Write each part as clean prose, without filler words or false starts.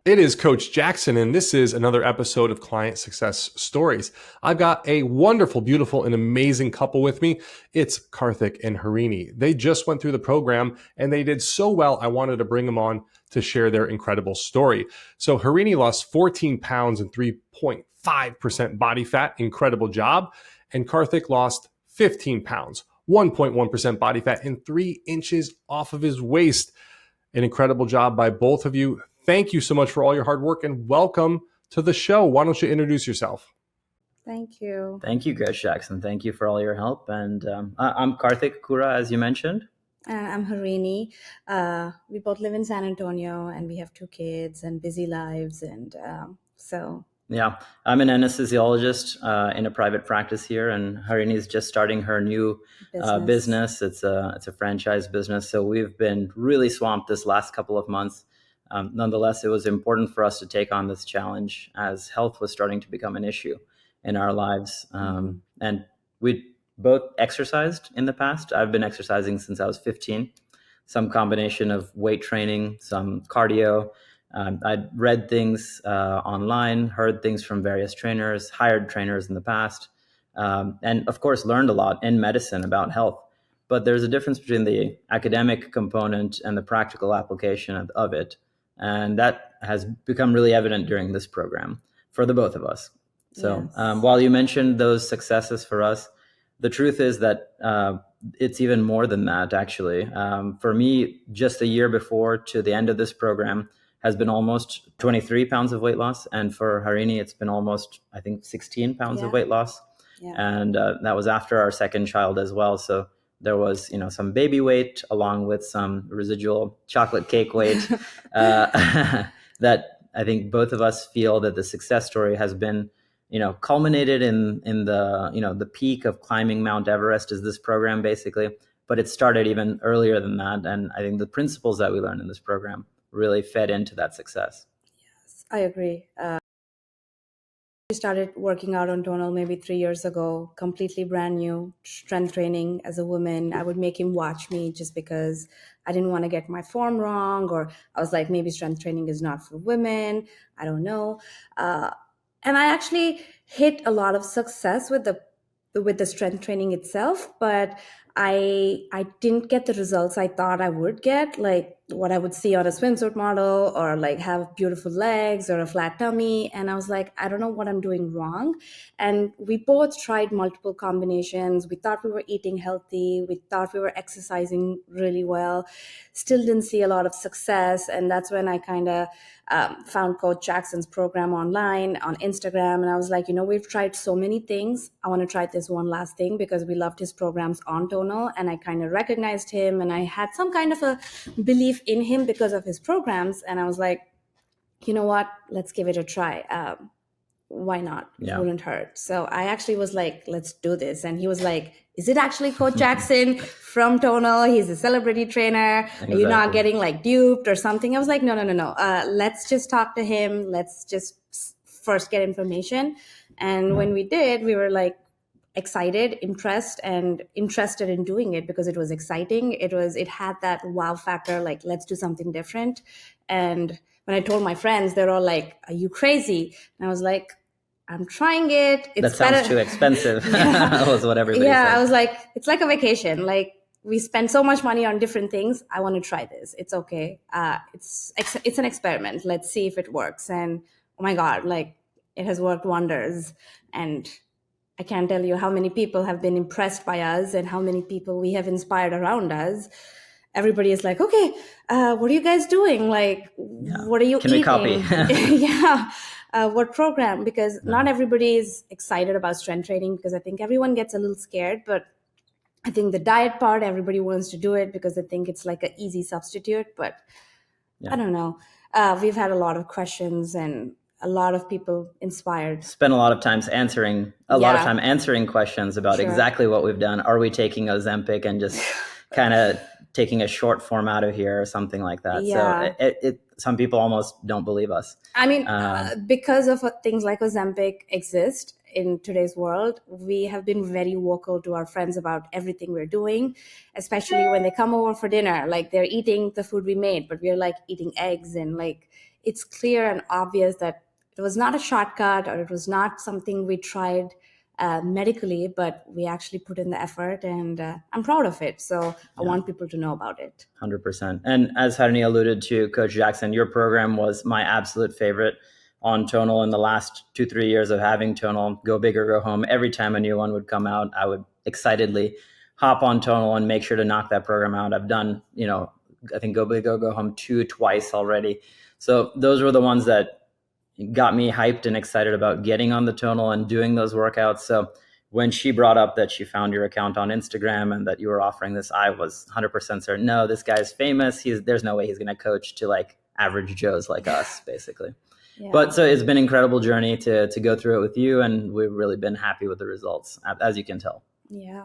It is Coach Jackson, and this is another episode of Client Success Stories. I've got a wonderful, beautiful, and amazing couple with me. It's Karthik and Harino. They just went through the program, and they did so well, I wanted to bring them on to share their incredible story. So Harino lost 14 pounds and 3.5% body fat. Incredible job. And Karthik lost 15 pounds, 1.1% body fat, and 3 inches off of his waist. An incredible job by both of you. Thank you so much for all your hard work and welcome to the show. Why don't you introduce yourself? Thank you. Thank you, Coach Jackson. Thank you for all your help. And I'm Karthik Kura, as you mentioned. I'm Harini. We both live in San Antonio and we have 2 kids and busy lives. And Yeah, I'm an anesthesiologist in a private practice here, and Harini is just starting her new business. It's a franchise business. So we've been really swamped this last couple of months. Nonetheless, it was important for us to take on this challenge as health was starting to become an issue in our lives. And we both exercised in the past. I've been exercising since I was 15, some combination of weight training, some cardio. I'd read things online, heard things from various trainers, hired trainers in the past, and of course learned a lot in medicine about health. But there's a difference between the academic component and the practical application of it. And that has become really evident during this program for the both of us. So Yes. While you mentioned those successes for us, the truth is that it's even more than that, actually. For me, just a year before to the end of this program has been almost 23 pounds of weight loss. And for Harini, it's been almost, I think, 16 pounds of weight loss. Yeah. And that was after our second child as well. So there was, some baby weight along with some residual chocolate cake weight that I think both of us feel that the success story has been, culminated in the, the peak of climbing Mount Everest is this program basically, but it started even earlier than that. And I think the principles that we learned in this program really fed into that success. Yes, I agree. We started working out on TONAL maybe 3 years ago, completely brand new, strength training as a woman. I would make him watch me just because I didn't want to get my form wrong, or I was like, maybe strength training is not for women. I don't know. And I actually hit a lot of success with the strength training itself, but I didn't get the results I thought I would get, like what I would see on a swimsuit model, or like have beautiful legs or a flat tummy. And I was like, I don't know what I'm doing wrong. And we both tried multiple combinations. We thought we were eating healthy. We thought we were exercising really well. Still didn't see a lot of success. And that's when I kind of found Coach Jackson's program online on Instagram. And I was like, we've tried so many things. I want to try this one last thing because we loved his programs on TONAL. And I kind of recognized him and I had some kind of a belief in him because of his programs. And I was like, you know what? Let's give it a try. Why not? It wouldn't hurt. So I actually was like, let's do this. And he was like, is it actually Coach Jackson from TONAL? He's a celebrity trainer. Exactly. Are you not getting like duped or something? I was like, no. Let's just talk to him. Let's just first get information. And when we did, we were like excited, impressed, and interested in doing it because it was exciting. It had that wow factor, like, let's do something different. And when I told my friends, they're all like, are you crazy? And I was like, I'm trying it. That sounds too expensive. That was what everybody said. I was like, it's like a vacation. Like, we spend so much money on different things. I want to try this. It's okay. It's an experiment. Let's see if it works. And oh my God, like, it has worked wonders. And I can't tell you how many people have been impressed by us and how many people we have inspired around us. Everybody is like, okay, what are you guys doing? Like, what are you eating? Can we copy? What program? Because not everybody is excited about strength training because I think everyone gets a little scared. But I think the diet part, everybody wants to do it because they think it's like an easy substitute. But I don't know. We've had a lot of questions and a lot of people inspired. Spent a lot of time answering questions about exactly what we've done. Are we taking Ozempic and just kind of taking a short form out of here or something like that? Yeah. So some people almost don't believe us. I mean, because of things like Ozempic exist in today's world, we have been very vocal to our friends about everything we're doing, especially when they come over for dinner. Like, they're eating the food we made, but we're like eating eggs and like it's clear and obvious that it was not a shortcut, or it was not something we tried medically, but we actually put in the effort, and I'm proud of it. So I want people to know about it. 100%. And as Harini alluded to, Coach Jackson, your program was my absolute favorite on Tonal in the last 2-3 years of having Tonal. Go big or go home. Every time a new one would come out, I would excitedly hop on Tonal and make sure to knock that program out. I've done, I think Go Big or Go Home twice already. So those were the ones that got me hyped and excited about getting on the Tonal and doing those workouts. So when she brought up that she found your account on Instagram and that you were offering this, I was 100% certain, no, this guy's famous. There's no way he's going to coach to like average Joes like us, basically. Yeah. But so it's been an incredible journey to go through it with you, and we've really been happy with the results, as you can tell. Yeah.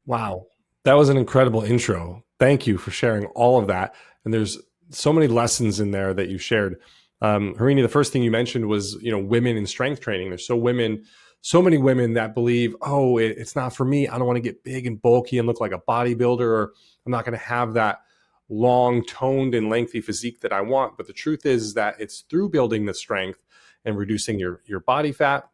Wow. That was an incredible intro. Thank you for sharing all of that. And there's so many lessons in there that you shared. Harini, the first thing you mentioned was, women in strength training. There's so many women that believe, oh, it's not for me. I don't want to get big and bulky and look like a bodybuilder, or I'm not going to have that long, toned and lengthy physique that I want. But the truth is that it's through building the strength and reducing your body fat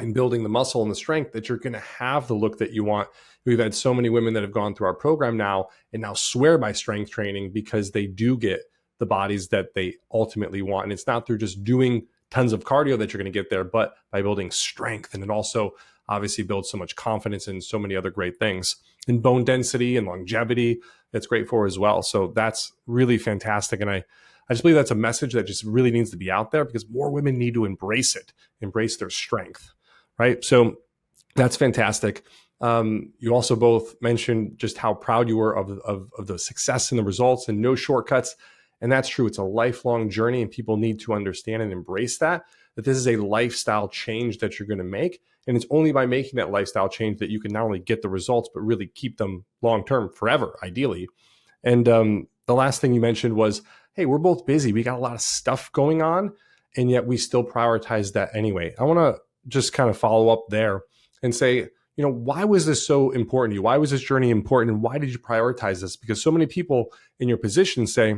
and building the muscle and the strength that you're going to have the look that you want. We've had so many women that have gone through our program now and now swear by strength training because they do get the bodies that they ultimately want. And it's not through just doing tons of cardio that you're going to get there, but by building strength. And it also obviously builds so much confidence and so many other great things. And bone density and longevity, that's great for as well. So that's really fantastic. And I just believe that's a message that just really needs to be out there, because more women need to embrace their strength, right? So that's fantastic. You also both mentioned just how proud you were of the success and the results, and no shortcuts. And that's true. It's a lifelong journey, and people need to understand and embrace that this is a lifestyle change that you're going to make. And it's only by making that lifestyle change that you can not only get the results, but really keep them long-term forever, ideally. And the last thing you mentioned was, hey, we're both busy. We got a lot of stuff going on, and yet we still prioritize that anyway. I want to just kind of follow up there and say, why was this so important to you? Why was this journey important? And why did you prioritize this? Because so many people in your position say,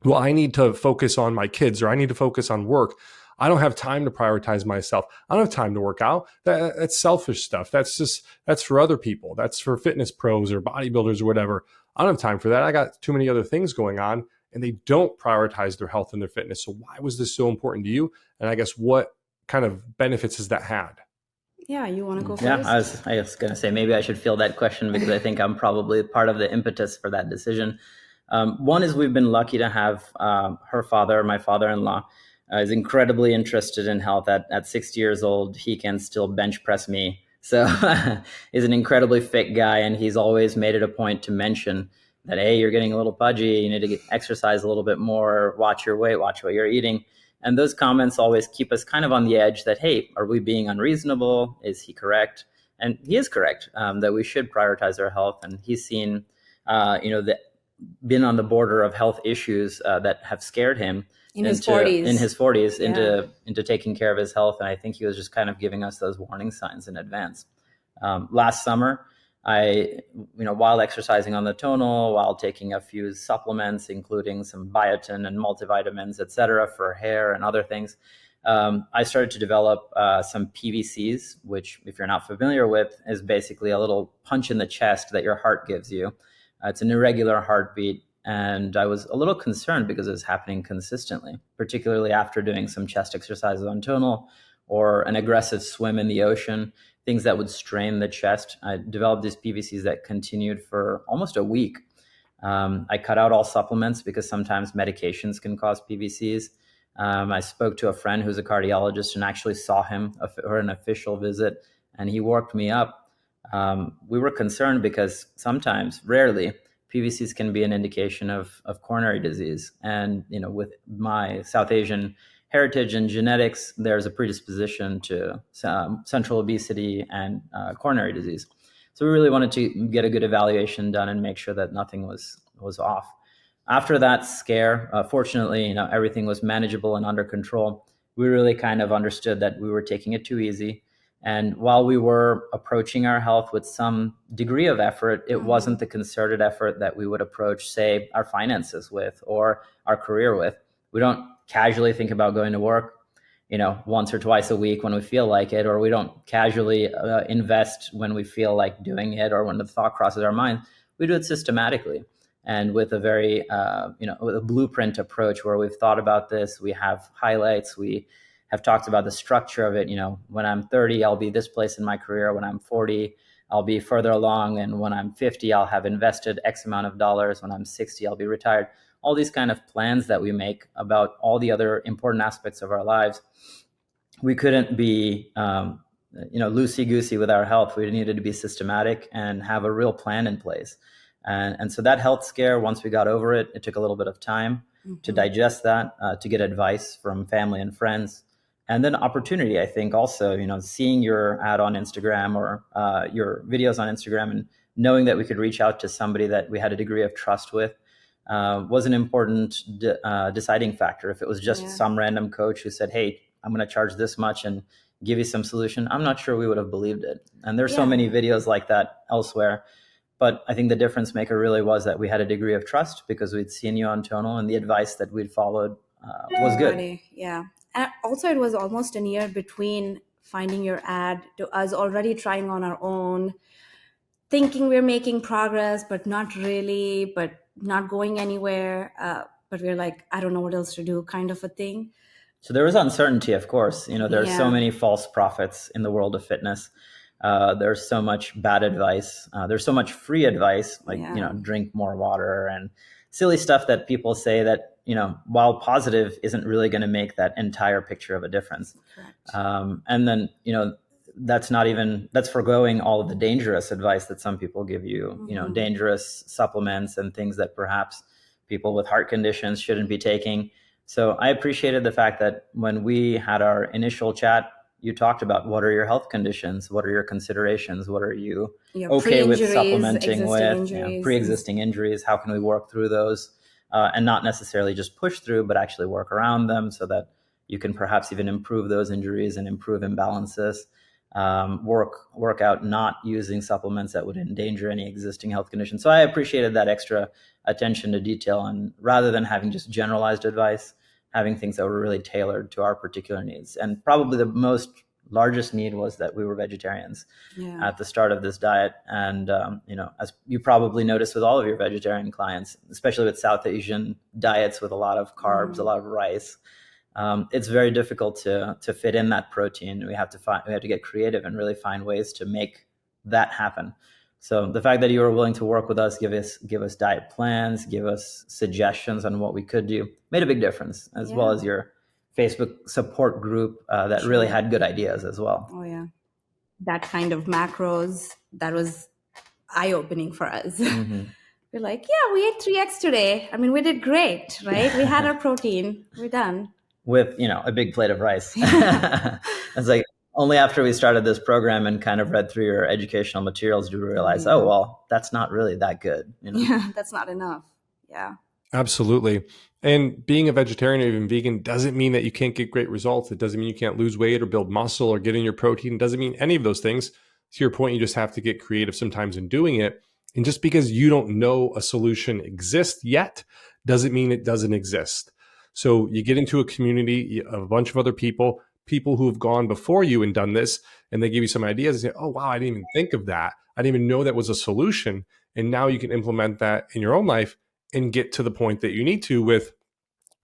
well, I need to focus on my kids, or I need to focus on work. I don't have time to prioritize myself. I don't have time to work out. That's selfish stuff. That's for other people. That's for fitness pros or bodybuilders or whatever. I don't have time for that. I got too many other things going on, and they don't prioritize their health and their fitness. So why was this so important to you? And I guess what kind of benefits has that had? Yeah, you want to go first? Yeah, I was going to say, maybe I should field that question, because I think I'm probably part of the impetus for that decision. One is, we've been lucky to have her father, my father-in-law, is incredibly interested in health. At 60 years old, he can still bench press me. So he's an incredibly fit guy, and he's always made it a point to mention that, hey, you're getting a little pudgy, you need to exercise a little bit more, watch your weight, watch what you're eating. And those comments always keep us kind of on the edge that, hey, are we being unreasonable? Is he correct? And he is correct, that we should prioritize our health. And he's seen, been on the border of health issues that have scared him in his 40s into taking care of his health. And I think he was just kind of giving us those warning signs in advance. Last summer, while exercising on the Tonal, while taking a few supplements, including some biotin and multivitamins, et cetera, for hair and other things, I started to develop some PVCs, which, if you're not familiar with, is basically a little punch in the chest that your heart gives you. It's an irregular heartbeat. And I was a little concerned because it was happening consistently, particularly after doing some chest exercises on Tonal or an aggressive swim in the ocean, things that would strain the chest. I developed these PVCs that continued for almost a week. I cut out all supplements because sometimes medications can cause PVCs. I spoke to a friend who's a cardiologist and actually saw him for an official visit, and he worked me up. We were concerned because sometimes, rarely, PVCs can be an indication of coronary disease. And, with my South Asian heritage and genetics, there's a predisposition to central obesity and coronary disease. So we really wanted to get a good evaluation done and make sure that nothing was off. After that scare, fortunately, everything was manageable and under control. We really kind of understood that we were taking it too easy. And while we were approaching our health with some degree of effort, it wasn't the concerted effort that we would approach, say, our finances with or our career with. We don't casually think about going to work, once or twice a week when we feel like it, or we don't casually invest when we feel like doing it, or when the thought crosses our mind. We do it systematically and with a very, with a blueprint approach where we've thought about this. We have highlights. We have talked about the structure of it. When I'm 30, I'll be this place in my career. When I'm 40, I'll be further along. And when I'm 50, I'll have invested X amount of dollars. When I'm 60, I'll be retired. All these kind of plans that we make about all the other important aspects of our lives. We couldn't be, loosey-goosey with our health. We needed to be systematic and have a real plan in place. And so that health scare, once we got over it, it took a little bit of time to digest that, to get advice from family and friends. And then opportunity, I think also, seeing your ad on Instagram or your videos on Instagram and knowing that we could reach out to somebody that we had a degree of trust with was an important deciding factor. If it was just some random coach who said, hey, I'm going to charge this much and give you some solution, I'm not sure we would have believed it. And there's so many videos like that elsewhere. But I think the difference maker really was that we had a degree of trust because we'd seen you on Tonal, and the advice that we'd followed was good. Yeah. And also, it was almost a year between finding your ad to us already trying on our own, thinking we're making progress, but not really, but not going anywhere. But we're like, I don't know what else to do, kind of a thing. So there was uncertainty, of course. There's so many false prophets in the world of fitness. There's so much bad advice. There's so much free advice, like, drink more water and silly stuff that people say that, while positive, isn't really going to make that entire picture of a difference. And then, that's forgoing all of the dangerous advice that some people give you, dangerous supplements and things that perhaps people with heart conditions shouldn't be taking. So I appreciated the fact that when we had our initial chat, you talked about what are your health conditions, what are your considerations, what are you okay with supplementing with, pre-existing injuries, how can we work through those, and not necessarily just push through, but actually work around them so that you can perhaps even improve those injuries and improve imbalances, work out not using supplements that would endanger any existing health conditions. So I appreciated that extra attention to detail, and rather than having just generalized advice, having things that were really tailored to our particular needs. And probably the largest need was that we were vegetarians at the start of this diet. And, as you probably noticed with all of your vegetarian clients, especially with South Asian diets with a lot of carbs, a lot of rice, it's very difficult to fit in that protein. We have to get creative and really find ways to make that happen. So the fact that you were willing to work with us, give us diet plans, give us suggestions on what we could do, made a big difference, as well as your Facebook support group that really had good ideas as well. Oh, yeah. That kind of macros, that was eye-opening for us. We're like, we ate 3x today. I mean, we did great, right? We had our protein. We're done. With, a big plate of rice. It's like, only after we started this program and kind of read through your educational materials do we realize, oh, well, that's not really that good. Yeah, that's not enough. Yeah. Absolutely. And being a vegetarian or even vegan doesn't mean that you can't get great results. It doesn't mean you can't lose weight or build muscle or get in your protein. It doesn't mean any of those things. To your point, you just have to get creative sometimes in doing it. And just because you don't know a solution exists yet doesn't mean it doesn't exist. So you get into a community of a bunch of other people who have gone before you and done this, and they give you some ideas and say, oh, wow, I didn't even think of that. I didn't even know that was a solution. And now you can implement that in your own life and get to the point that you need to with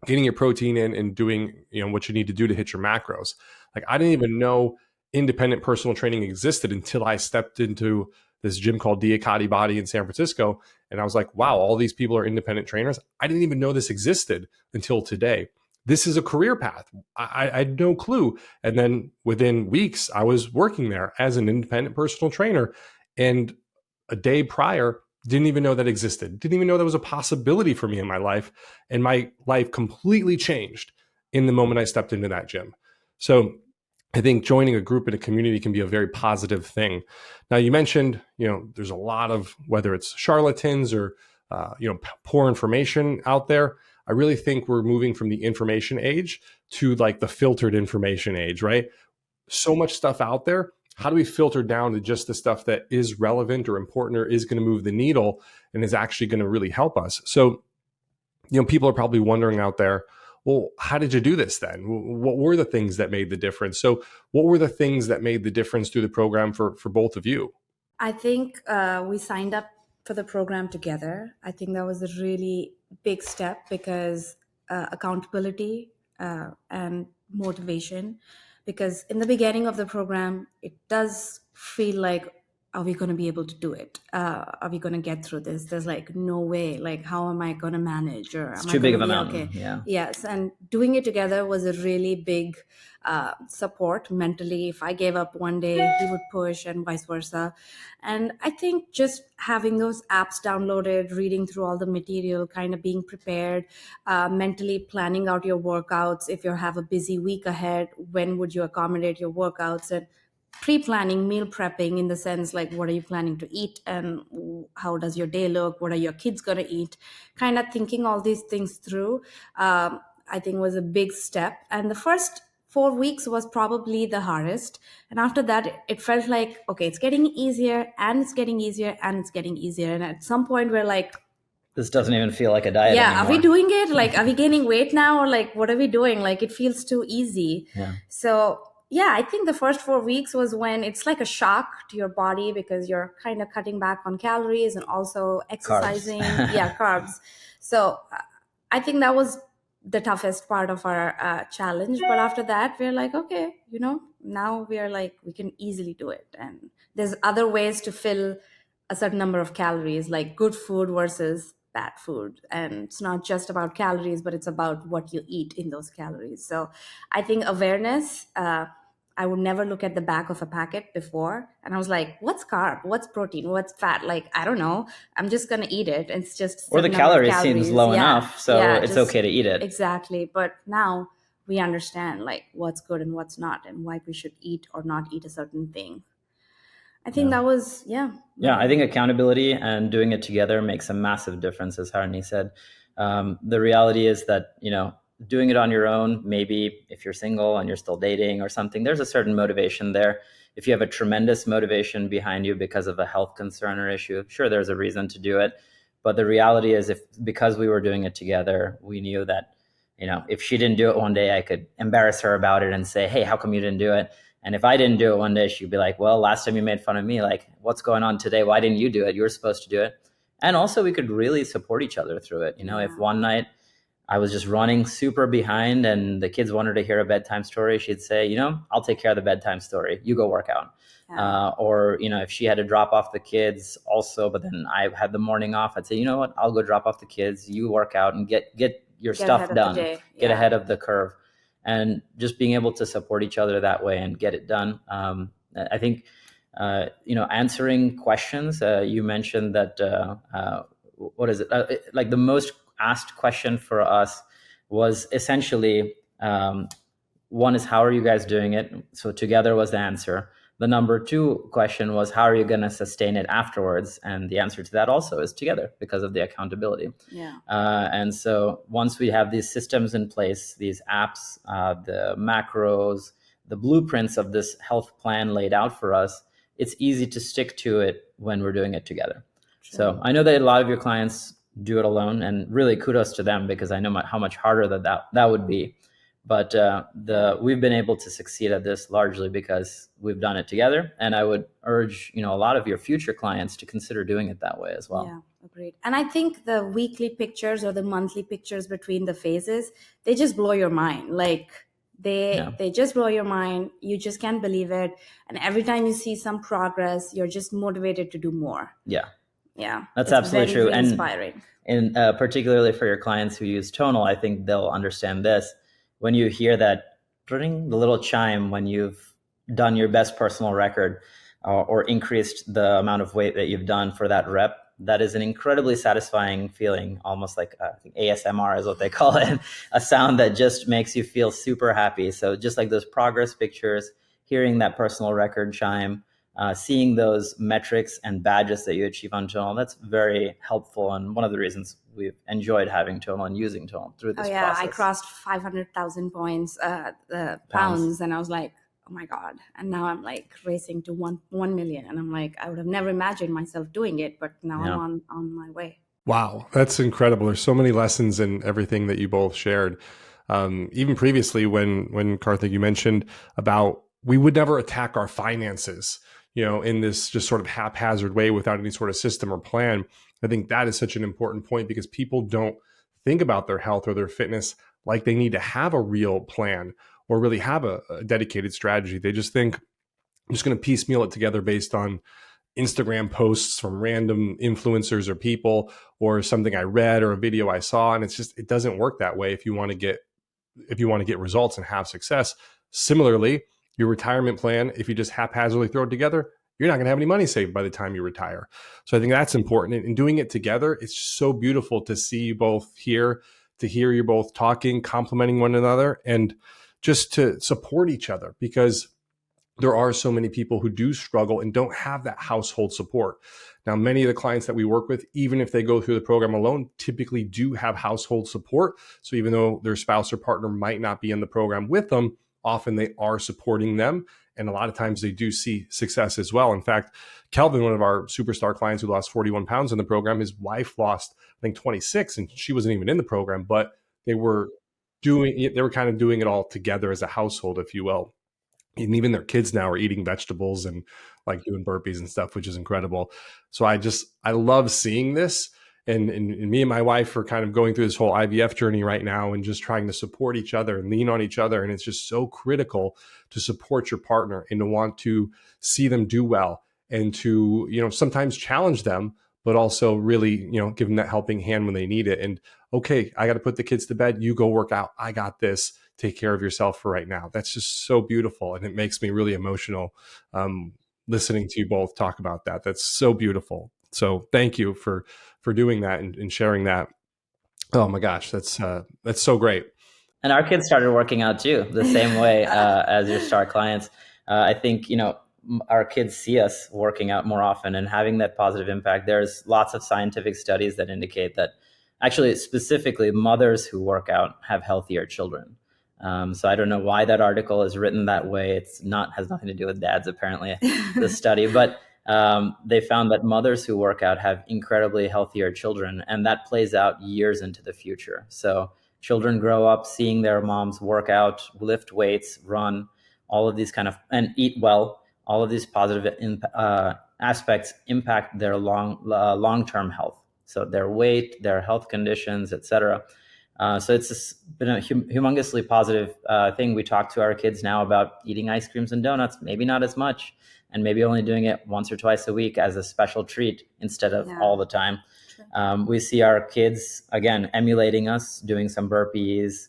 getting your protein in and doing, what you need to do to hit your macros. Like, I didn't even know independent personal training existed until I stepped into this gym called Diakati Body in San Francisco. And I was like, wow, all these people are independent trainers. I didn't even know this existed until today. This is a career path. I had no clue. And then within weeks, I was working there as an independent personal trainer. And a day prior, didn't even know that existed. Didn't even know that was a possibility for me in my life. And my life completely changed in the moment I stepped into that gym. So I think joining a group in a community can be a very positive thing. Now, you mentioned, there's a lot of, whether it's charlatans or, poor information out there. I really think we're moving from the information age to like the filtered information age, right? So much stuff out there. How do we filter down to just the stuff that is relevant or important or is going to move the needle and is actually going to really help us? So, people are probably wondering out there, well, how did you do this then? What were the things that made the difference? So what were the things that made the difference through the program for both of you? I think we signed up for the program together. I think that was a really big step because accountability and motivation. Because in the beginning of the program, it does feel like, are we going to be able to do it? Are we going to get through this? There's like no way. Like, how am I going to manage? Or It's am I too big going of to a be mountain. okay? Yeah. Yes, and doing it together was a really big support mentally. If I gave up one day, he would push, and vice versa. And I think just having those apps downloaded, reading through all the material, kind of being prepared, mentally planning out your workouts. If you have a busy week ahead, when would you accommodate your workouts? And pre-planning, meal prepping, in the sense like, what are you planning to eat and how does your day look? What are your kids going to eat? Kind of thinking all these things through, I think was a big step. And the first 4 weeks was probably the hardest. And after that, it felt like, okay, it's getting easier and it's getting easier and it's getting easier. And at some point we're like, this doesn't even feel like a diet yeah, anymore. are we doing it? Like, are we gaining weight now? Or like, what are we doing? Like, it feels too easy. Yeah. So yeah, I think the first 4 weeks was when it's like a shock to your body because you're kind of cutting back on calories and also exercising. Yeah, carbs. So I think that was the toughest part of our challenge. But after that, we're like, okay, now we're like, we can easily do it. And there's other ways to fill a certain number of calories, like good food versus bad food. And it's not just about calories, but it's about what you eat in those calories. So I think awareness, I would never look at the back of a packet before. And I was like, what's carb? What's protein? What's fat? Like, I don't know. I'm just going to eat it. It's just, or the calories seems low enough. So it's okay to eat it. Exactly. But now we understand like what's good and what's not and why we should eat or not eat a certain thing. I think that was, Yeah, I think accountability and doing it together makes a massive difference, as Harini said. The reality is that, doing it on your own, maybe if you're single and you're still dating or something, there's a certain motivation there. If you have a tremendous motivation behind you because of a health concern or issue, sure, there's a reason to do it. But the reality is because we were doing it together, we knew that, if she didn't do it one day, I could embarrass her about it and say, hey, how come you didn't do it? And if I didn't do it one day, she'd be like, well, last time you made fun of me, like, what's going on today? Why didn't you do it? You were supposed to do it. And also we could really support each other through it. If one night I was just running super behind and the kids wanted to hear a bedtime story, she'd say, I'll take care of the bedtime story. You go work out. Yeah. Or, if she had to drop off the kids also, but then I had the morning off, I'd say, you know what, I'll go drop off the kids. You work out and get your stuff done, get ahead of the curve. And just being able to support each other that way and get it done. I think, answering questions, you mentioned that, what is it? Like the most asked question for us was essentially, one is, how are you guys doing it? So together was the answer. The number 2 question was, how are you going to sustain it afterwards? And the answer to that also is together, because of the accountability. Yeah. And so once we have these systems in place, these apps, the macros, the blueprints of this health plan laid out for us, it's easy to stick to it when we're doing it together. Sure. So I know that a lot of your clients do it alone, and really kudos to them, because I know how much harder that would be. But we've been able to succeed at this largely because we've done it together. And I would urge, a lot of your future clients to consider doing it that way as well. Yeah, agreed. And I think the weekly pictures or the monthly pictures between the phases, they just blow your mind. Like they just blow your mind. You just can't believe it. And every time you see some progress, you're just motivated to do more. Yeah. Yeah. That's absolutely true. Very inspiring. And particularly for your clients who use TONAL, I think they'll understand this. When you hear that ring, the little chime when you've done your best personal record or increased the amount of weight that you've done for that rep, that is an incredibly satisfying feeling, almost like I think ASMR is what they call it, a sound that just makes you feel super happy. So just like those progress pictures, hearing that personal record chime, seeing those metrics and badges that you achieve on TONAL, that's very helpful. And one of the reasons we've enjoyed having TONAL and using TONAL through this process. I crossed 500,000 pounds, and I was like, oh my God. And now I'm like racing to 1 million. And I'm like, I would have never imagined myself doing it, but now I'm on my way. Wow. That's incredible. There's so many lessons in everything that you both shared. Even previously, when Karthik, you mentioned about we would never attack our finances, in this just sort of haphazard way without any sort of system or plan. I think that is such an important point because people don't think about their health or their fitness like they need to have a real plan or really have a dedicated strategy. They just think I'm just going to piecemeal it together based on Instagram posts from random influencers or people or something I read or a video I saw. And it doesn't work that way if you want to get results and have success. Similarly, your retirement plan, if you just haphazardly throw it together, you're not going to have any money saved by the time you retire. So I think that's important. And doing it together, it's so beautiful to see you both here, to hear you both talking, complimenting one another, and just to support each other, because there are so many people who do struggle and don't have that household support. Now, many of the clients that we work with, even if they go through the program alone, typically do have household support. So even though their spouse or partner might not be in the program with them, often they are supporting them. And a lot of times they do see success as well. In fact, Kelvin, one of our superstar clients who lost 41 pounds in the program, his wife lost, I think, 26, and she wasn't even in the program, but they were kind of doing it all together as a household, if you will. And even their kids now are eating vegetables and like doing burpees and stuff, which is incredible. So I love seeing this. And me and my wife are kind of going through this whole IVF journey right now and just trying to support each other and lean on each other. And it's just so critical to support your partner and to want to see them do well and to, sometimes challenge them, but also really, give them that helping hand when they need it. And okay, I got to put the kids to bed. You go work out. I got this. Take care of yourself for right now. That's just so beautiful. And it makes me really emotional listening to you both talk about that. That's so beautiful. So thank you for doing that and sharing that. Oh my gosh, that's so great. And our kids started working out too, the same way as your star clients. I think, our kids see us working out more often and having that positive impact. There's lots of scientific studies that indicate that actually, specifically, mothers who work out have healthier children. So I don't know why that article is written that way. Has nothing to do with dads, apparently, the study. But they found that mothers who work out have incredibly healthier children, and that plays out years into the future. So children grow up seeing their moms work out, lift weights, run, all of these and eat well. All of these positive aspects impact their long-term health. So their weight, their health conditions, etc. So it's been a humongously positive thing. We talk to our kids now about eating ice creams and donuts, maybe not as much, and maybe only doing it once or twice a week as a special treat instead of all the time. We see our kids, again, emulating us, doing some burpees.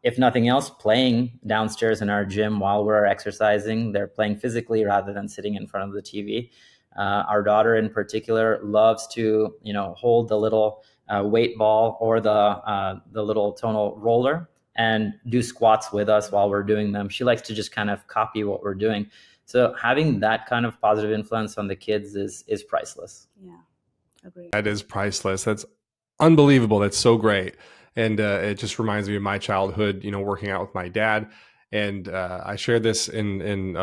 If nothing else, playing downstairs in our gym while we're exercising. They're playing physically rather than sitting in front of the TV. Our daughter in particular loves to, hold the little weight ball or the little tonal roller and do squats with us while we're doing them. She likes to just kind of copy what we're doing. So having that kind of positive influence on the kids is priceless. Yeah, agreed. That is priceless. That's unbelievable. That's so great. And it just reminds me of my childhood, working out with my dad. And I shared this in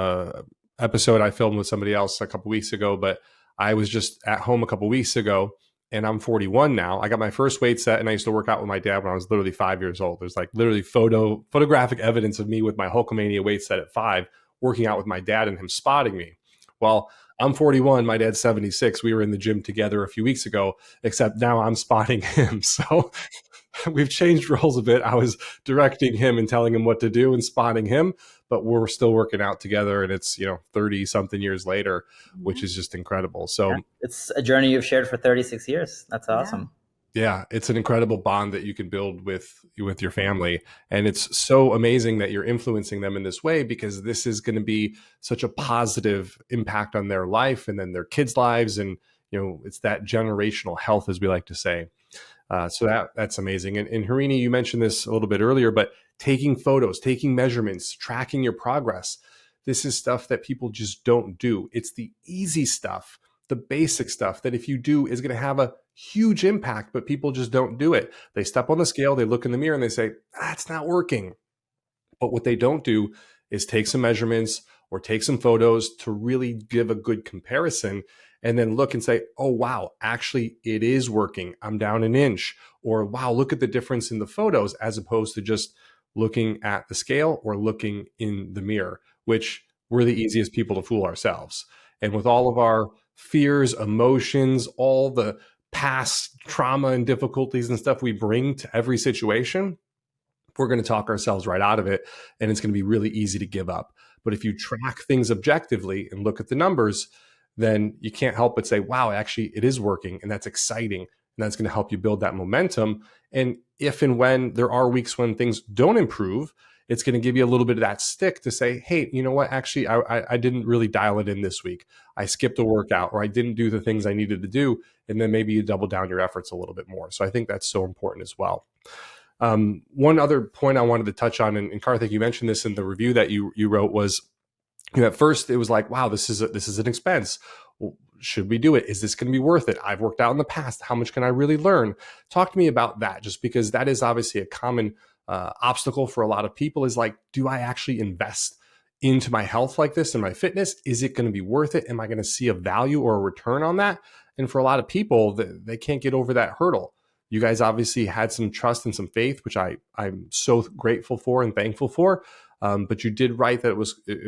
episode I filmed with somebody else a couple weeks ago, but I was just at home a couple weeks ago and I'm 41 now. I got my first weight set and I used to work out with my dad when I was literally 5 years old. There's like literally photographic evidence of me with my Hulkamania weight set at 5, working out with my dad and him spotting me. Well, I'm 41, my dad's 76. We were in the gym together a few weeks ago, except now I'm spotting him. So we've changed roles a bit. I was directing him and telling him what to do and spotting him, but we're still working out together and it's, 30 something years later, which is just incredible. So it's a journey you've shared for 36 years. That's awesome. Yeah, it's an incredible bond that you can build with your family. And it's so amazing that you're influencing them in this way, because this is going to be such a positive impact on their life and then their kids' lives. And, it's that generational health, as we like to say. So that's amazing. And Harini, you mentioned this a little bit earlier, but taking photos, taking measurements, tracking your progress. This is stuff that people just don't do. It's the easy stuff, the basic stuff that if you do is going to have a huge impact, but people just don't do it. They step on the scale, they look in the mirror and they say, it's not working. But what they don't do is take some measurements or take some photos to really give a good comparison and then look and say, oh, wow, actually it is working. I'm down an inch. Or wow, look at the difference in the photos, as opposed to just looking at the scale or looking in the mirror, which we're the easiest people to fool ourselves. And with all of our fears, emotions, all the past trauma and difficulties and stuff we bring to every situation, we're going to talk ourselves right out of it, and it's going to be really easy to give up. But if you track things objectively and look at the numbers, then you can't help but say, wow, actually it is working, and that's exciting, and that's going to help you build that momentum. And if and when there are weeks when things don't improve, it's going to give you a little bit of that stick to say, hey, you know what, actually I didn't really dial it in this week. I skipped a workout, or I didn't do the things I needed to do. And then maybe you double down your efforts a little bit more. So I think that's so important as well. One other point I wanted to touch on, and Karthik, you mentioned this in the review that you wrote, was, you know, at first it was like, wow, this is an expense. Well, should we do it? Is this going to be worth it? I've worked out in the past. How much can I really learn? Talk to me about that, just because that is obviously a common obstacle for a lot of people, is like, do I actually invest into my health like this and my fitness? Is it going to be worth it? Am I going to see a value or a return on that? And for a lot of people, they can't get over that hurdle. You guys obviously had some trust and some faith, which I'm so grateful for and thankful for. But you did write that it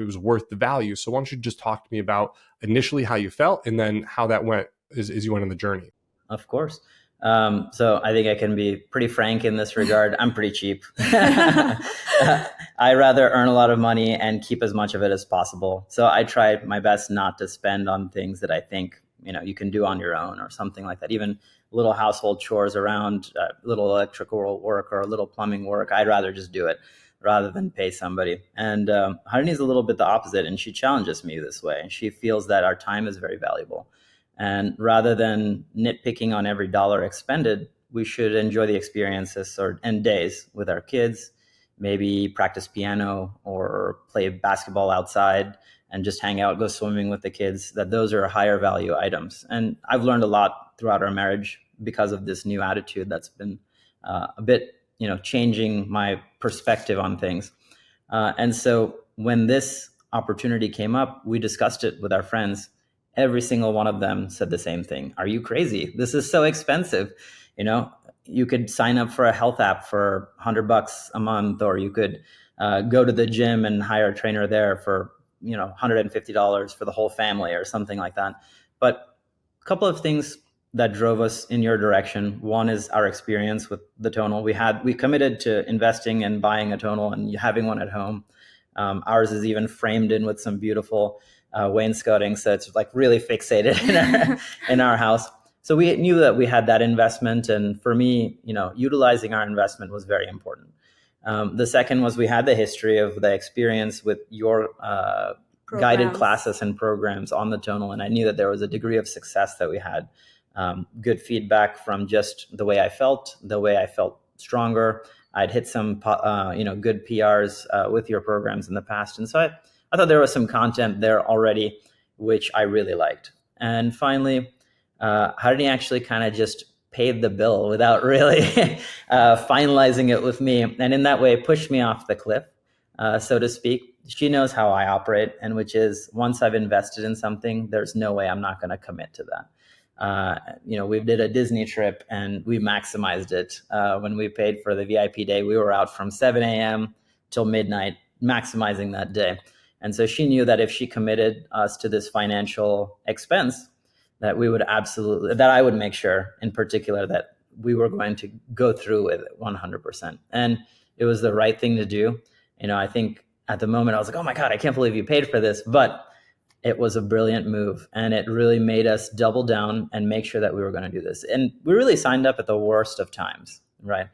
was worth the value. So why don't you just talk to me about initially how you felt, and then how that went as you went on the journey? Of course. So I think I can be pretty frank in this regard. I'm pretty cheap. I rather earn a lot of money and keep as much of it as possible. So I try my best not to spend on things that I think, you know, you can do on your own or something like that. Even little household chores around little electrical work or a little plumbing work, I'd rather just do it rather than pay somebody. And Harini's a little bit the opposite, and she challenges me this way. She feels that our time is very valuable. And rather than nitpicking on every dollar expended, we should enjoy the experiences and days with our kids, maybe practice piano or play basketball outside and just hang out, go swimming with the kids, that those are higher value items. And I've learned a lot throughout our marriage because of this new attitude that's been a bit, you know, changing my perspective on things. And so when this opportunity came up, we discussed it with our friends. Every single one of them said the same thing. Are you crazy? This is so expensive. You know, you could sign up for a health app for $100 a month, or you could go to the gym and hire a trainer there for, you know, $150 for the whole family or something like that. But a couple of things that drove us in your direction. One is our experience with the Tonal. We committed to investing and buying a Tonal and having one at home. Ours is even framed in with some beautiful wainscoting, so it's like really fixated in our house. So we knew that we had that investment, and for me, you know, utilizing our investment was very important. The second was we had the history of the experience with your guided classes and programs on the Tonal, and I knew that there was a degree of success that we had. Good feedback from just the way I felt stronger. I'd hit some good PRs with your programs in the past, and so I thought there was some content there already, which I really liked. And finally, Harini actually kind of just paid the bill without really finalizing it with me, and in that way pushed me off the cliff, so to speak. She knows how I operate, and which is, once I've invested in something, there's no way I'm not going to commit to that. We did a Disney trip and we maximized it. When we paid for the VIP day, we were out from 7 a.m. till midnight, maximizing that day. And so she knew that if she committed us to this financial expense, that I would make sure in particular that we were going to go through with it 100%. And it was the right thing to do. You know, I think at the moment I was like, oh my God, I can't believe you paid for this. But it was a brilliant move, and it really made us double down and make sure that we were going to do this. And we really signed up at the worst of times, right?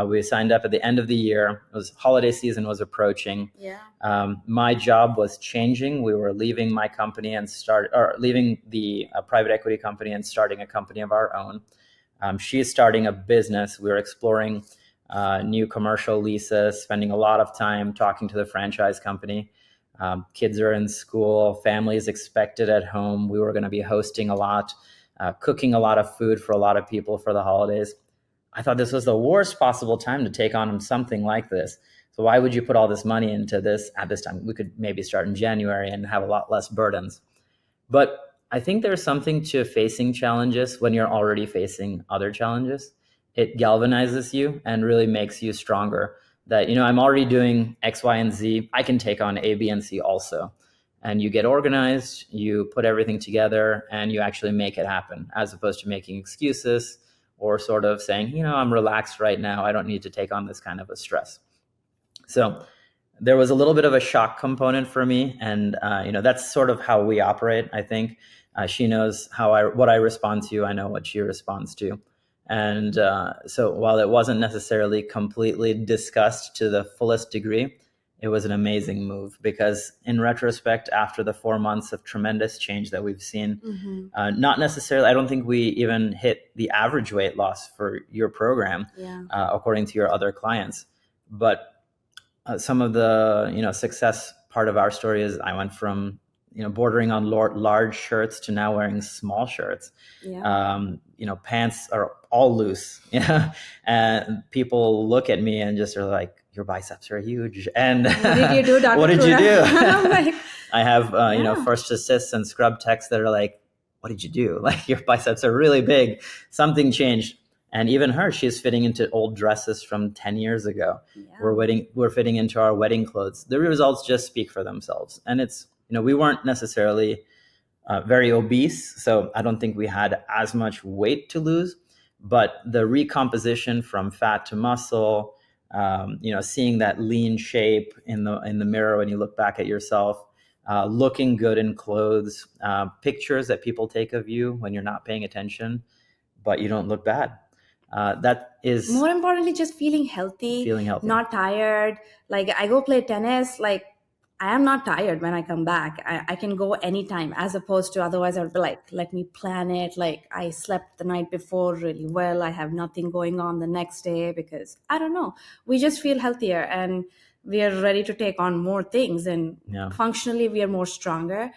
We signed up at the end of the year. It was holiday season was approaching. Yeah. My job was changing. We were leaving my company and leaving the private equity company and starting a company of our own. She's starting a business. We were exploring new commercial leases, spending a lot of time talking to the franchise company. Kids are in school, families expected at home. We were going to be hosting a lot, cooking a lot of food for a lot of people for the holidays. I thought this was the worst possible time to take on something like this. So why would you put all this money into this at this time? We could maybe start in January and have a lot less burdens. But I think there's something to facing challenges when you're already facing other challenges. It galvanizes you and really makes you stronger. that, I'm already doing X, Y, and Z. I can take on A, B, and C also. And you get organized, you put everything together, and you actually make it happen, as opposed to making excuses or sort of saying, I'm relaxed right now, I don't need to take on this kind of a stress. So there was a little bit of a shock component for me. And, that's sort of how we operate, I think. She knows what I respond to. I know what she responds to. And so while it wasn't necessarily completely discussed to the fullest degree, it was an amazing move, because in retrospect, after the 4 months of tremendous change that we've seen, not necessarily, I don't think we even hit the average weight loss for your program, according to your other clients. But some of the, success part of our story is I went from, bordering on large shirts to now wearing small shirts. Pants are all loose. And people look at me and just are like, your biceps are huge. And what did you do, Dr. What did you do? Like, I have, first assists and scrub techs that are like, what did you do? Like, your biceps are really big. Something changed. And even her, she's fitting into old dresses from 10 years ago. We're fitting into our wedding clothes. The results just speak for themselves. And it's, we weren't necessarily very obese, so I don't think we had as much weight to lose. But the recomposition from fat to muscle, seeing that lean shape in the mirror when you look back at yourself, looking good in clothes, pictures that people take of you when you're not paying attention, but you don't look bad. That is more importantly, just feeling healthy, not tired. Like, I go play tennis, like, I am not tired when I come back. I can go anytime, as opposed to otherwise I would be like, let me plan it. Like, I slept the night before really well. I have nothing going on the next day, because I don't know. We just feel healthier and we are ready to take on more things. And functionally, we are more stronger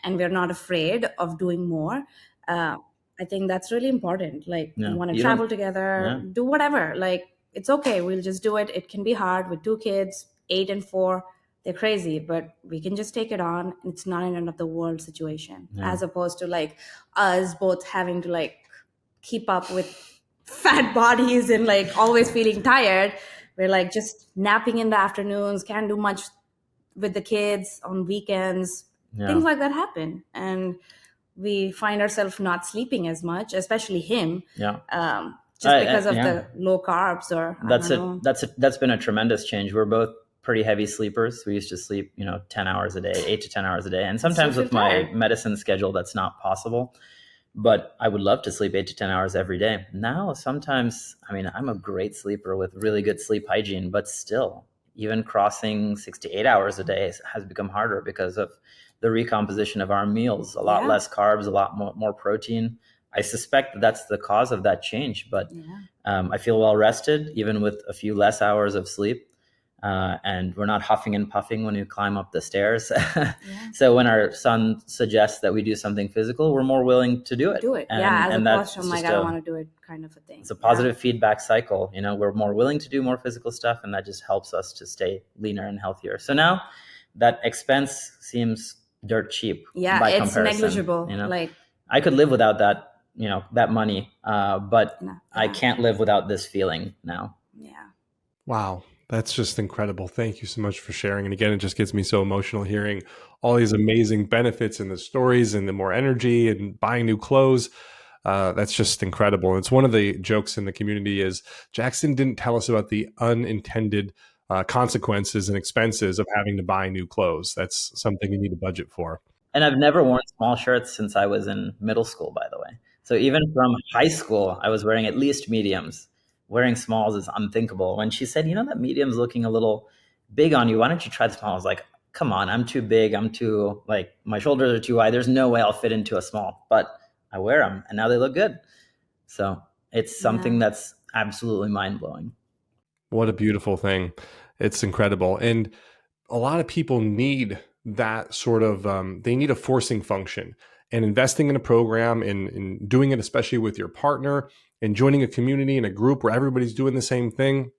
and we're not afraid of doing more. I think that's really important. Like, you want to travel together, do whatever. Like, it's okay. We'll just do it. It can be hard with 2 kids, 8 and 4. They're crazy, but we can just take it on. It's not an end of the world situation, as opposed to like us both having to like keep up with fat bodies and like always feeling tired. We're like just napping in the afternoons, can't do much with the kids on weekends. Things like that happen. And we find ourselves not sleeping as much, especially him. Just because of the low carbs, or that's been a tremendous change. We're both pretty heavy sleepers. We used to sleep, 10 hours a day, 8 to 10 hours a day. And sometimes with my medicine schedule, that's not possible. But I would love to sleep 8 to 10 hours every day. Now, sometimes, I'm a great sleeper with really good sleep hygiene, but still, even crossing 6 to 8 hours a day has become harder because of the recomposition of our meals. A lot less carbs, a lot more protein. I suspect that's the cause of that change. But I feel well rested, even with a few less hours of sleep. And we're not huffing and puffing when you climb up the stairs. So when our son suggests that we do something physical, we're more willing to do it. As opposed to, I don't want to do it kind of a thing. It's a positive feedback cycle. We're more willing to do more physical stuff, and that just helps us to stay leaner and healthier. So now that expense seems dirt cheap. By it's comparison. Negligible. Like, I could live without that, that money, but I can't live without this feeling now. Wow. That's just incredible. Thank you so much for sharing. And again, it just gets me so emotional hearing all these amazing benefits and the stories and the more energy and buying new clothes. That's just incredible. And it's one of the jokes in the community is Jackson didn't tell us about the unintended consequences and expenses of having to buy new clothes. That's something you need to budget for. And I've never worn small shirts since I was in middle school, by the way. So even from high school, I was wearing at least mediums. Wearing smalls is unthinkable. When she said, that medium's looking a little big on you, why don't you try the small? I was like, come on, I'm too big. I'm too, my shoulders are too wide. There's no way I'll fit into a small, but I wear them and now they look good. So it's something that's absolutely mind blowing. What a beautiful thing. It's incredible. And a lot of people need that sort of, they need a forcing function, and investing in a program and doing it, especially with your partner, and joining a community and a group where everybody's doing the same thing,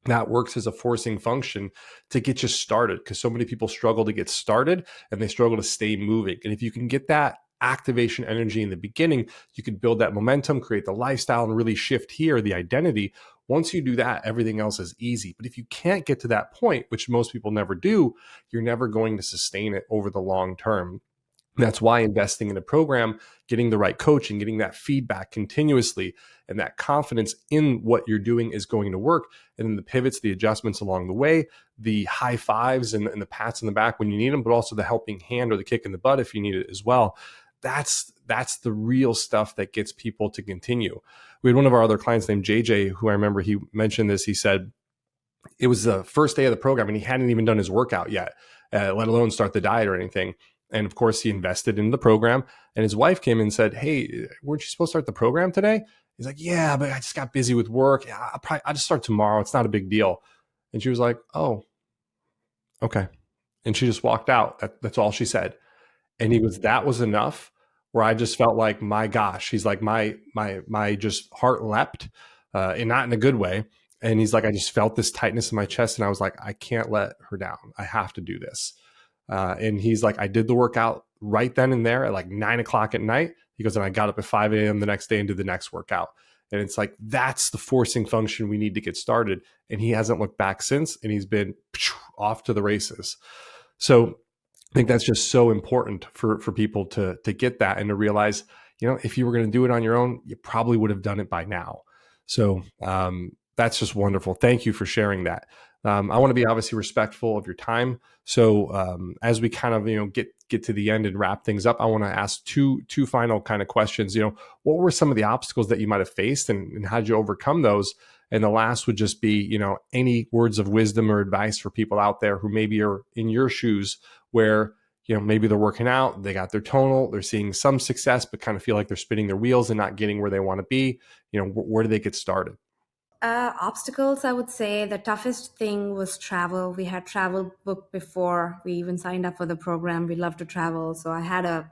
that works as a forcing function to get you started, because so many people struggle to get started and they struggle to stay moving. And if you can get that activation energy in the beginning, you could build that momentum, create the lifestyle, and really shift here the identity. Once you do that, everything else is easy. But if you can't get to that point, which most people never do, you're never going to sustain it over the long term. That's why investing in a program, getting the right coaching, getting that feedback continuously, and that confidence in what you're doing is going to work. And then the pivots, the adjustments along the way, the high fives and the pats in the back when you need them, but also the helping hand or the kick in the butt if you need it as well. That's the real stuff that gets people to continue. We had one of our other clients named JJ, who I remember he mentioned this. He said it was the first day of the program and he hadn't even done his workout yet, let alone start the diet or anything. And of course, he invested in the program. And his wife came in and said, "Hey, weren't you supposed to start the program today?" He's like, "Yeah, but I just got busy with work. Yeah, I'll just start tomorrow. It's not a big deal." And she was like, "Oh, okay." And she just walked out. That's all she said. And he goes, "That was enough." Where I just felt like, my gosh, he's like, my just heart leapt, and not in a good way. And he's like, I just felt this tightness in my chest, and I was like, I can't let her down. I have to do this. And he's like, I did the workout right then and there at like 9 o'clock at night. He goes, and I got up at 5 a.m. the next day and did the next workout. And it's like, that's the forcing function we need to get started. And he hasn't looked back since, and he's been off to the races. So I think that's just so important for people to get that and to realize, if you were going to do it on your own, you probably would have done it by now. So that's just wonderful. Thank you for sharing that. I want to be obviously respectful of your time. So as we kind of, get to the end and wrap things up, I want to ask two final kind of questions. What were some of the obstacles that you might have faced, and how did you overcome those? And the last would just be, any words of wisdom or advice for people out there who maybe are in your shoes, where, maybe they're working out, they got their tonal, they're seeing some success, but kind of feel like they're spinning their wheels and not getting where they want to be. Where do they get started? Obstacles, I would say the toughest thing was travel. We had travel booked before we even signed up for the program. We love to travel. So I had a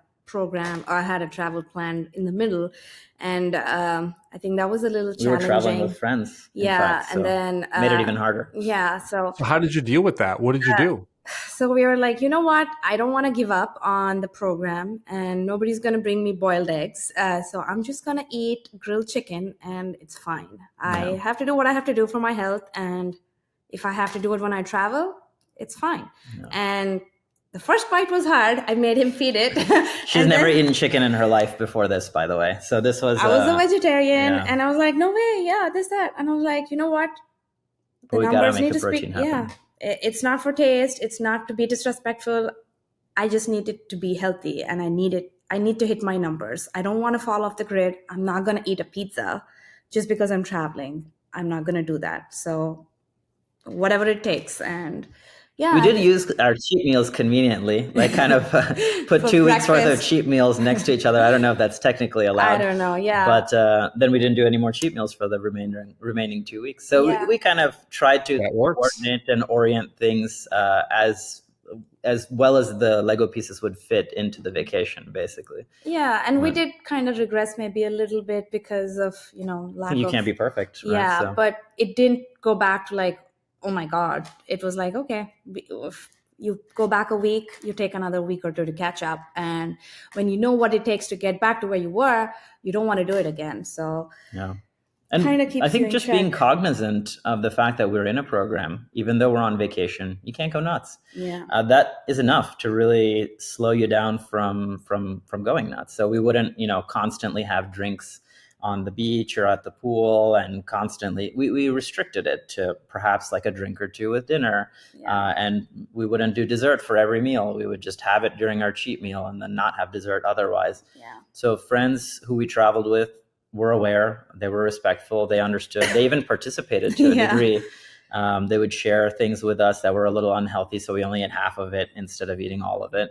travel plan in the middle. And I think that was a little challenging. We were traveling with friends. Yeah. Fact, so and then made it even harder. Yeah. So how did you deal with that? What did you do? So we were like, you know what? I don't want to give up on the program, and nobody's going to bring me boiled eggs. So I'm just going to eat grilled chicken, and it's fine. I have to do what I have to do for my health. And if I have to do it when I travel, it's fine. Yeah. And the first bite was hard. I made him feed it. She's never eaten chicken in her life before this, by the way. So this was... I was a vegetarian, and I was like, no way. Yeah, that. And I was like, you know what? The numbers need to speak. Yeah. It's not for taste. It's not to be disrespectful. I just need it to be healthy, and I need to hit my numbers. I don't want to fall off the grid. I'm not going to eat a pizza just because I'm traveling. I'm not going to do that. So whatever it takes. And yeah, we did use our cheat meals conveniently, like kind of put 2 weeks worth of cheat meals next to each other. I don't know if that's technically allowed. I don't know. Yeah. But then we didn't do any more cheat meals for the remaining 2 weeks. So we kind of tried to coordinate and orient things as well as the Lego pieces would fit into the vacation, basically. Yeah. And we did kind of regress maybe a little bit because of, lack of... You can't be perfect. Right? Yeah. So. But it didn't go back to like, oh my God, it was like, okay, if you go back a week, you take another week or two to catch up. And when you know what it takes to get back to where you were, you don't want to do it again. So yeah. And I think just being cognizant of the fact that we're in a program, even though we're on vacation, you can't go nuts. Yeah. That is enough to really slow you down from going nuts. So we wouldn't, constantly have drinks on the beach or at the pool, and constantly we restricted it to perhaps like a drink or two with dinner. And we wouldn't do dessert for every meal. We would just have it during our cheat meal and then not have dessert otherwise. So friends who we traveled with were aware, they were respectful, they understood, they even participated to a degree. They would share things with us that were a little unhealthy, so we only ate half of it instead of eating all of it.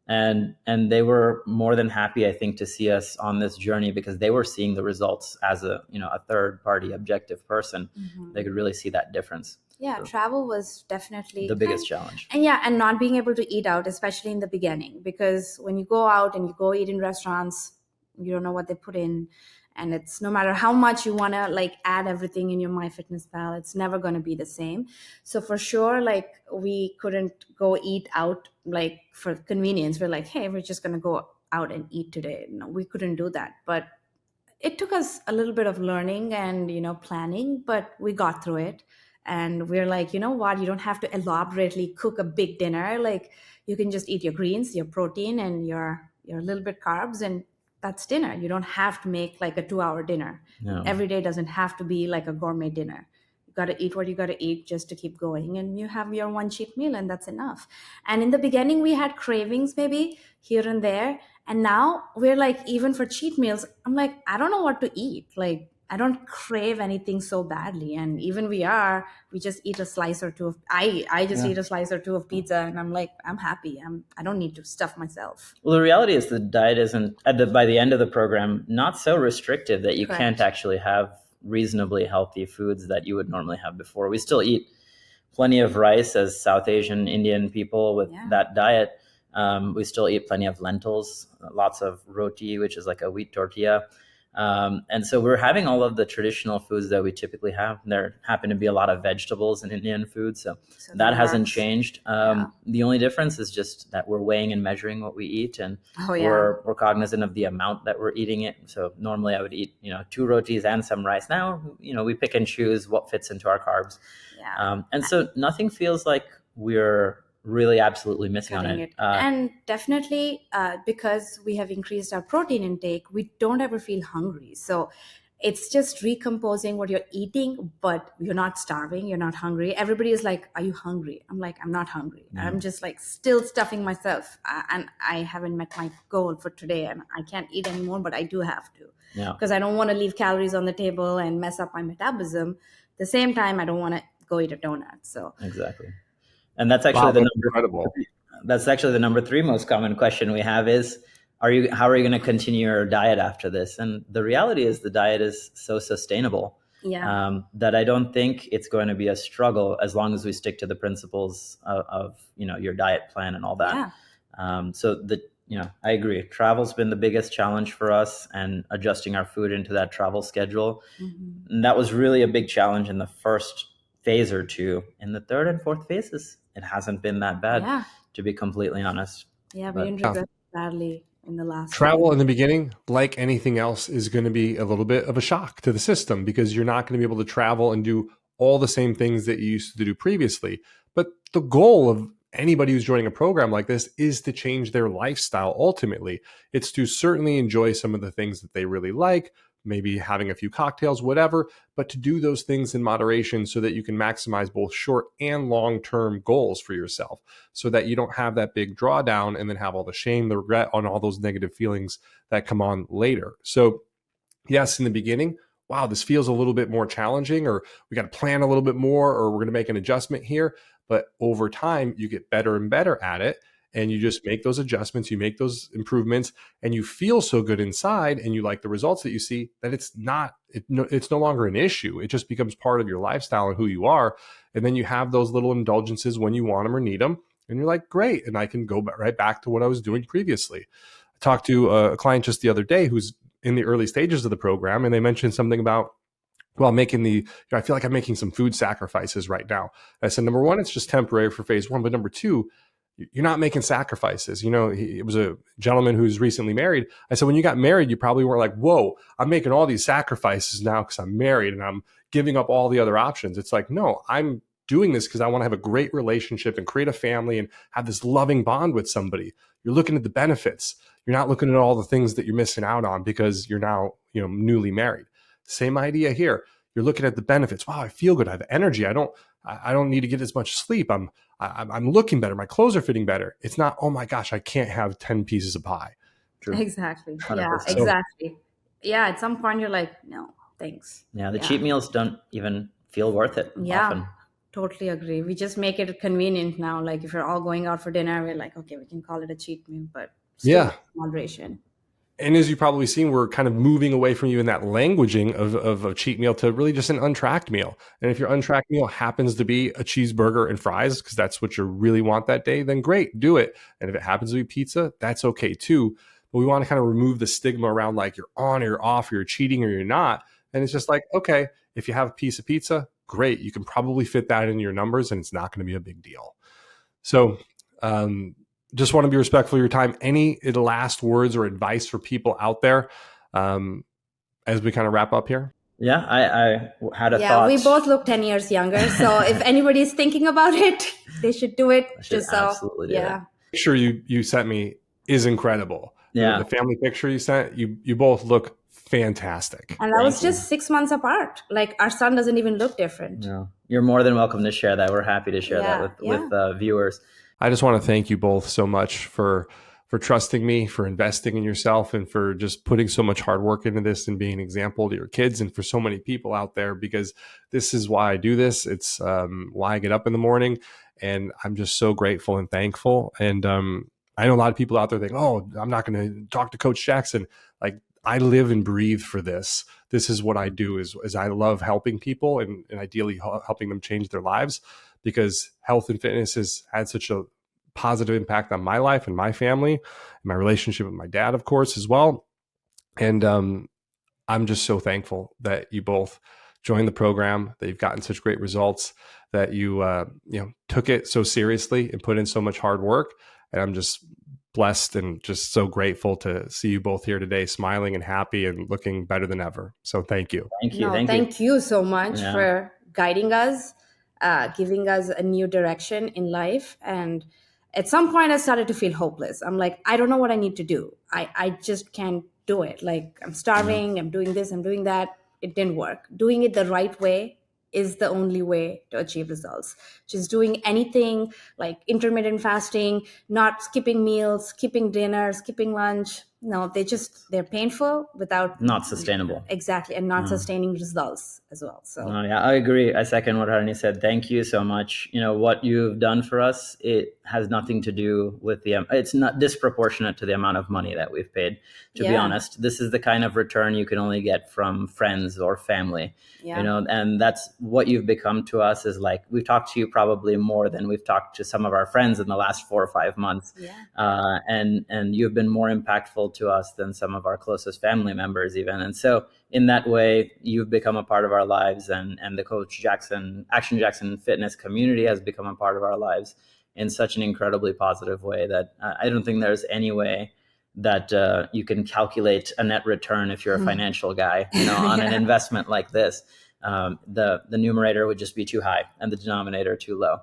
And they were more than happy, I think, to see us on this journey, because they were seeing the results as a third party objective person. Mm-hmm. They could really see that difference. Yeah, so travel was definitely the biggest challenge. And not being able to eat out, especially in the beginning, because when you go out and you go eat in restaurants, you don't know what they put in. And it's no matter how much you want to like add everything in your MyFitnessPal, it's never going to be the same. So for sure, like we couldn't go eat out like for convenience. We're like, hey, we're just going to go out and eat today. No, we couldn't do that. But it took us a little bit of learning and, planning, but we got through it. And we're like, you know what? You don't have to elaborately cook a big dinner. Like, you can just eat your greens, your protein, and your little bit carbs, and that's dinner. You don't have to make like a 2-hour dinner. No. Every day doesn't have to be like a gourmet dinner. You got to eat what you got to eat just to keep going, and you have your one cheat meal, and that's enough. And in the beginning, we had cravings maybe here and there, and now we're like, even for cheat meals, I'm like, I don't know what to eat. Like, I don't crave anything so badly. And even we just eat a slice or two of, I just eat a slice or two of pizza, and I'm like, I'm happy. I don't need to stuff myself. Well, the reality is the diet isn't, by the end of the program, not so restrictive that you Correct. can't actually have reasonably healthy foods that you would normally have before. We still eat plenty of rice as South Asian, Indian people with that diet. We still eat plenty of lentils, lots of roti, which is like a wheat tortilla. And so we're having all of the traditional foods that we typically have. There happen to be a lot of vegetables in Indian food, so that hasn't changed. The only difference is just that we're weighing and measuring what we eat, and we're cognizant of the amount that we're eating it. So normally I would eat 2 rotis and some rice. Now we pick and choose what fits into our carbs, and so nothing feels like we're really absolutely missing on it. And definitely because we have increased our protein intake, we don't ever feel hungry. So it's just recomposing what you're eating, but you're not starving, you're not hungry. Everybody is like, are you hungry? I'm like, I'm not hungry. I'm just like still stuffing myself, and I haven't met my goal for today, and I can't eat anymore, but I do have to, because I don't want to leave calories on the table and mess up my metabolism. At the same time, I don't want to go eat a donut. So exactly. And that's actually that's actually the number 3 most common question we have is, how are you going to continue your diet after this? And the reality is the diet is so sustainable that I don't think it's going to be a struggle as long as we stick to the principles of your diet plan and all that. So I agree. Travel's been the biggest challenge for us, and adjusting our food into that travel schedule. And that was really a big challenge in the first phase or 2. In the 3rd and 4th phases, it hasn't been that bad, to be completely honest. We didn't regret badly in the last travel in the beginning, like anything else, is going to be a little bit of a shock to the system, because you're not going to be able to travel and do all the same things that you used to do previously. But the goal of anybody who's joining a program like this is to change their lifestyle. Ultimately, it's to certainly enjoy some of the things that they really like, maybe having a few cocktails, whatever, but to do those things in moderation so that you can maximize both short and long-term goals for yourself, so that you don't have that big drawdown and then have all the shame, the regret, on all those negative feelings that come on later. So yes, in the beginning, wow, this feels a little bit more challenging, or we got to plan a little bit more, or we're going to make an adjustment here. But over time, you get better and better at it. And you just make those adjustments, you make those improvements, and you feel so good inside, and you like the results that you see, that it's no longer an issue. It just becomes part of your lifestyle and who you are. And then you have those little indulgences when you want them or need them. And you're like, great. And I can go right back to what I was doing previously. I talked to a client just the other day who's in the early stages of the program, and they mentioned something about, well, I feel like I'm making some food sacrifices right now. I said, number 1, it's just temporary for phase 1. But number 2, you're not making sacrifices. It was a gentleman who's recently married. I said, when you got married, you probably weren't like, whoa, I'm making all these sacrifices now because I'm married and I'm giving up all the other options. It's like, no, I'm doing this because I want to have a great relationship and create a family and have this loving bond with somebody. You're looking at the benefits. You're not looking at all the things that you're missing out on because you're now, newly married. Same idea here. You're looking at the benefits. Wow, I feel good. I have energy. I don't need to get as much sleep. I'm looking better. My clothes are fitting better. It's not, oh my gosh, I can't have 10 pieces of pie. True. Exactly. 100%. Yeah, exactly. Yeah, at some point you're like, no, thanks. Yeah, the cheat meals don't even feel worth it often. Totally agree. We just make it convenient now. Like if you're all going out for dinner, we're like, okay, we can call it a cheat meal, but still moderation. And as you've probably seen, we're kind of moving away from even that languaging of a cheat meal to really just an untracked meal. And if your untracked meal happens to be a cheeseburger and fries, because that's what you really want that day, then great, do it. And if it happens to be pizza, that's okay too. But we want to kind of remove the stigma around like you're on or you're off, or you're cheating or you're not. And it's just like, okay, if you have a piece of pizza, great. You can probably fit that in your numbers and it's not going to be a big deal. So just want to be respectful of your time. Any last words or advice for people out there as we kind of wrap up here? Yeah, I had a thought. Yeah, we both look 10 years younger. So if anybody's thinking about it, they should do it. I should absolutely do it. Picture you sent me is incredible. Yeah. The family picture you sent, you both look fantastic. And that was just 6 months apart. Like, our son doesn't even look different. No. You're more than welcome to share that. We're happy to share that with viewers. I just want to thank you both so much for trusting me, for investing in yourself, and for just putting so much hard work into this and being an example to your kids and for so many people out there, because this is why I do this. It's why I get up in the morning, and I'm just so grateful and thankful. And I know a lot of people out there think, oh, I'm not going to talk to Coach Jackson. Like, I live and breathe for this. This is what I do is I love helping people and ideally helping them change their lives, because health and fitness has had such a positive impact on my life and my family and my relationship with my dad, of course, as well. And I'm just so thankful that you both joined the program, that you've gotten such great results, that you took it so seriously and put in so much hard work. And I'm just blessed and just so grateful to see you both here today, smiling and happy and looking better than ever. So thank you. Thank you. Thank you so much for guiding us, giving us a new direction in life. And at some point I started to feel hopeless. I'm like, I don't know what I need to do. I just can't do it. Like, I'm starving, I'm doing this, I'm doing that. It didn't work. Doing it the right way is the only way to achieve results. Just doing anything like intermittent fasting, not skipping meals, skipping dinner, skipping lunch. No, they're painful without not sustainable. Exactly. And not sustaining results as well. So yeah, I agree. I second what Harini said. Thank you so much. What you've done for us, it has nothing to do with it's not disproportionate to the amount of money that we've paid, to be honest. This is the kind of return you can only get from friends or family, and that's what you've become to us. Is like, we've talked to you probably more than we've talked to some of our friends in the last 4 or 5 months. And you've been more impactful to us than some of our closest family members even. And so in that way, you've become a part of our lives, and the Coach Jackson, Action Jackson Fitness community has become a part of our lives in such an incredibly positive way that I don't think there's any way that you can calculate a net return if you're a financial guy, on an investment like this. The numerator would just be too high and the denominator too low,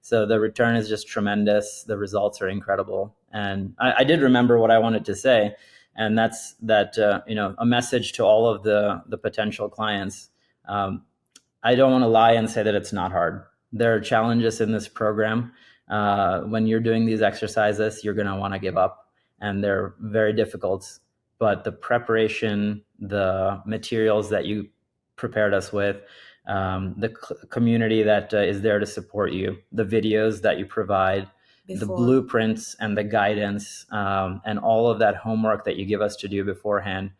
So the return is just tremendous. The results are incredible. And I did remember what I wanted to say. And that's that, a message to all of the potential clients. I don't want to lie and say that it's not hard. There are challenges in this program. When you're doing these exercises, you're going to want to give up, and they're very difficult. But the preparation, the materials that you prepared us with, the community that is there to support you, the videos that you provide, the blueprints and the guidance, and all of that homework that you give us to do beforehand,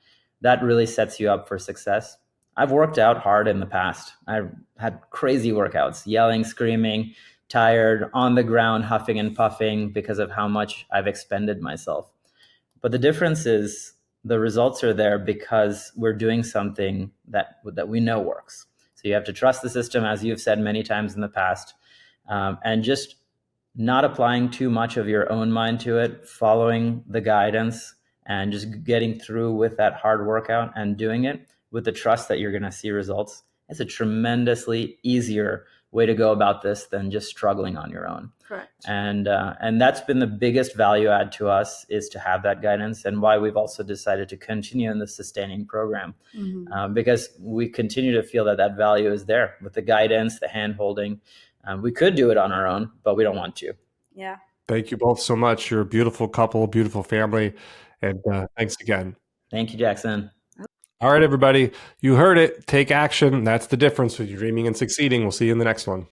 that really sets you up for success. I've worked out hard in the past. I've had crazy workouts, yelling, screaming, tired, on the ground, huffing and puffing because of how much I've expended myself. But the difference is the results are there because we're doing something that we know works. So you have to trust the system, as you've said many times in the past, and just not applying too much of your own mind to it, following the guidance and just getting through with that hard workout and doing it with the trust that you're going to see results. It's a tremendously easier way to go about this than just struggling on your own. Correct. And that's been the biggest value add to us, is to have that guidance, and why we've also decided to continue in the sustaining program, because we continue to feel that value is there with the guidance, the hand holding. We could do it on our own, but we don't want to. Yeah. Thank you both so much. You're a beautiful couple, beautiful family. And thanks again. Thank you, Jackson. All right, everybody. You heard it. Take action. That's the difference with dreaming and succeeding. We'll see you in the next one.